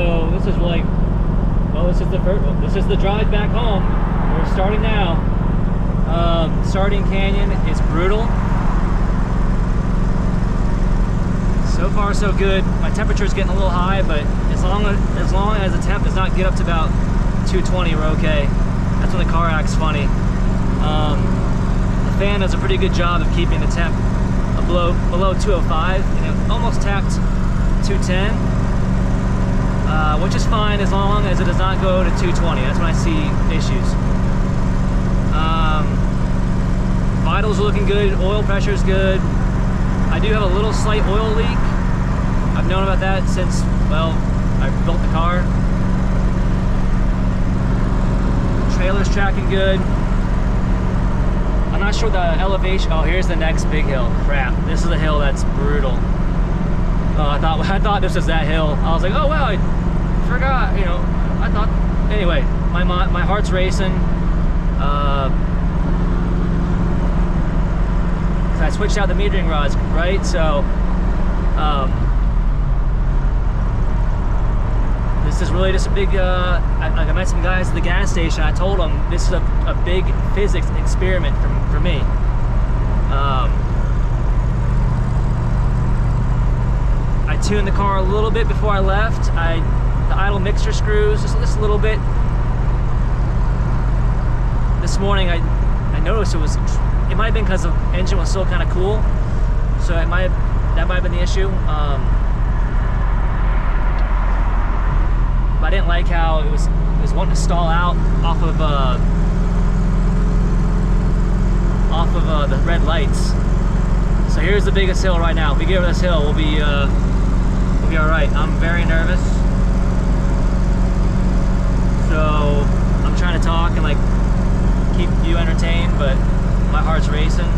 So this is like, well, this is the drive back home. We're starting now. Sardine Canyon is brutal. So far so good. My temperature is getting a little high, but as long as the temp does not get up to about 220, we're okay. That's when the car acts funny. The fan does a pretty good job of keeping the temp below 205, and it almost tapped 210, which is fine as long as it does not go to 220. That's when I see issues. Vitals are looking good. Oil pressure is good. I do have a little slight oil leak. I've known about that since, well, I built the car. Trailer's tracking good. I'm not sure the elevation. Oh, here's the next big hill. Crap, this is a hill that's brutal. Oh, I thought this was that hill. I was like, oh wow, I forgot. You know, I thought. Anyway, my heart's racing. I switched out the metering rods, right? So, this is really just a big, I met some guys at the gas station. I told them this is a big physics experiment for me. I tuned the car a little bit before I left. The idle mixture screws, just a little bit. This morning I noticed it might have been because the engine was still kind of cool. So that might have been the issue. But I didn't like how it was wanting to stall out off of the red lights. So here's the biggest hill right now. If we get over this hill, we'll be all right. I'm very nervous, so I'm trying to talk and like keep you entertained, but my heart's racing.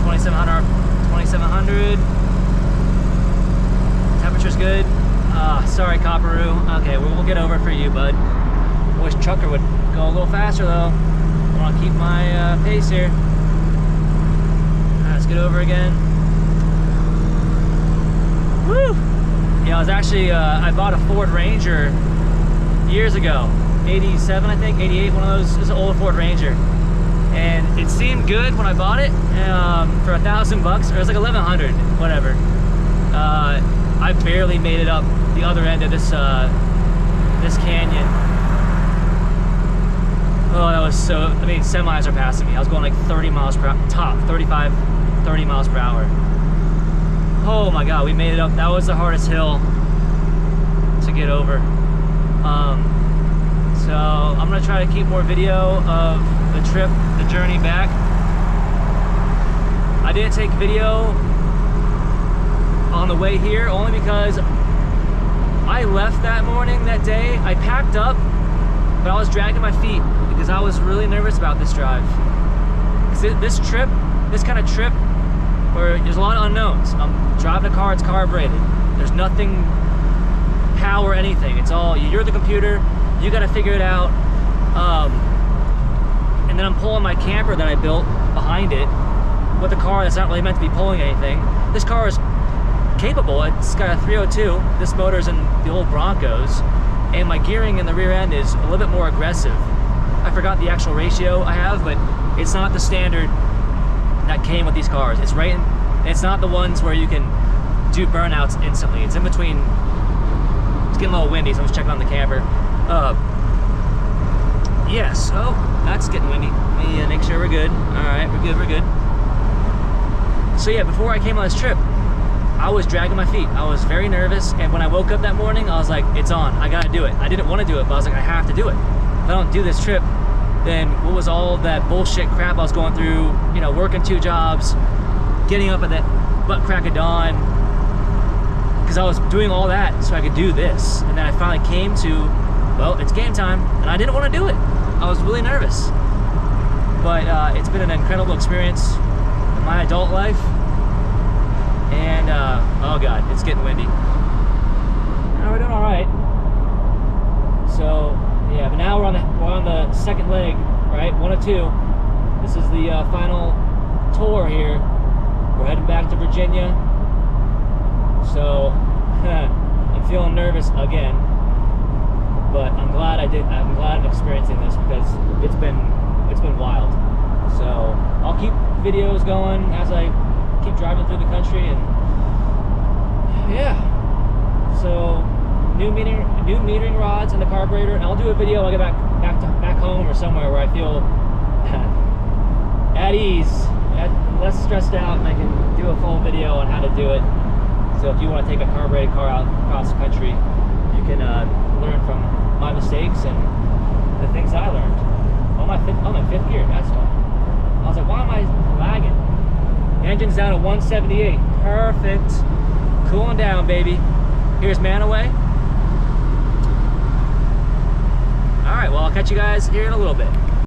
2700. Temperature's good. Sorry, Copperoo. Okay, we'll get over it for you, bud. I wish Trucker would go a little faster, though. I want to keep my pace here. Let's get over again. Woo! Yeah, I was actually, I bought a Ford Ranger years ago. 87, I think, 88, one of those. It's an old Ford Ranger. And it seemed good when I bought it for $1,000, or it was like 1,100, whatever. I barely made it up the other end of this this canyon. Oh, that was so, I mean, semis are passing me. I was going like 30 miles per hour, top, 35, 30 miles per hour. Oh my God, we made it up. That was the hardest hill to get over. So I'm gonna try to keep more video of the trip, the journey back. I didn't take video on the way here only because I left that morning, that day. I packed up, but I was dragging my feet because I was really nervous about this drive. This trip, this kind of trip where there's a lot of unknowns. I'm driving a car, it's carbureted. There's nothing, power, anything. It's all, you're the computer, you gotta figure it out. And then I'm pulling my camper that I built behind it with a car that's not really meant to be pulling anything. This car is capable. It's got a 302. This motor's in the old Broncos, and my gearing in the rear end is a little bit more aggressive. I forgot the actual ratio I have, but it's not the standard that came with these cars. It's right in, it's not the ones where you can do burnouts instantly. It's in between. It's getting a little windy, so I'm just checking on the camper. Yes, oh, that's getting windy. Let me make sure we're good. All right, we're good. So yeah, before I came on this trip, I was dragging my feet. I was very nervous, and when I woke up that morning, I was like, it's on, I gotta do it. I didn't want to do it, but I was like, I have to do it. If I don't do this trip, then what was all that bullshit crap I was going through, you know, working 2 jobs, getting up at that butt crack of dawn, because I was doing all that so I could do this. And then I finally came to, well, it's game time, and I didn't want to do it. I was really nervous. But it's been an incredible experience in my adult life. And, oh God, it's getting windy. Now we're doing all right. So, yeah, but now we're on the second leg, right? 1 of 2. This is the final tour here. We're heading back to Virginia. So, I'm feeling nervous again. But I'm glad I'm experiencing this because it's been wild. So I'll keep videos going as I keep driving through the country, and yeah. So new metering rods and the carburetor, and I'll do a video when I get back home or somewhere where I feel at ease, less stressed out, and I can do a full video on how to do it. So if you want to take a carbureted car out across the country, you can learn from my mistakes and the things I learned. On my fifth gear, that's why. I was like, why am I lagging? Engine's down to 178. Perfect. Cooling down, baby. Here's man away. All right, well, I'll catch you guys here in a little bit.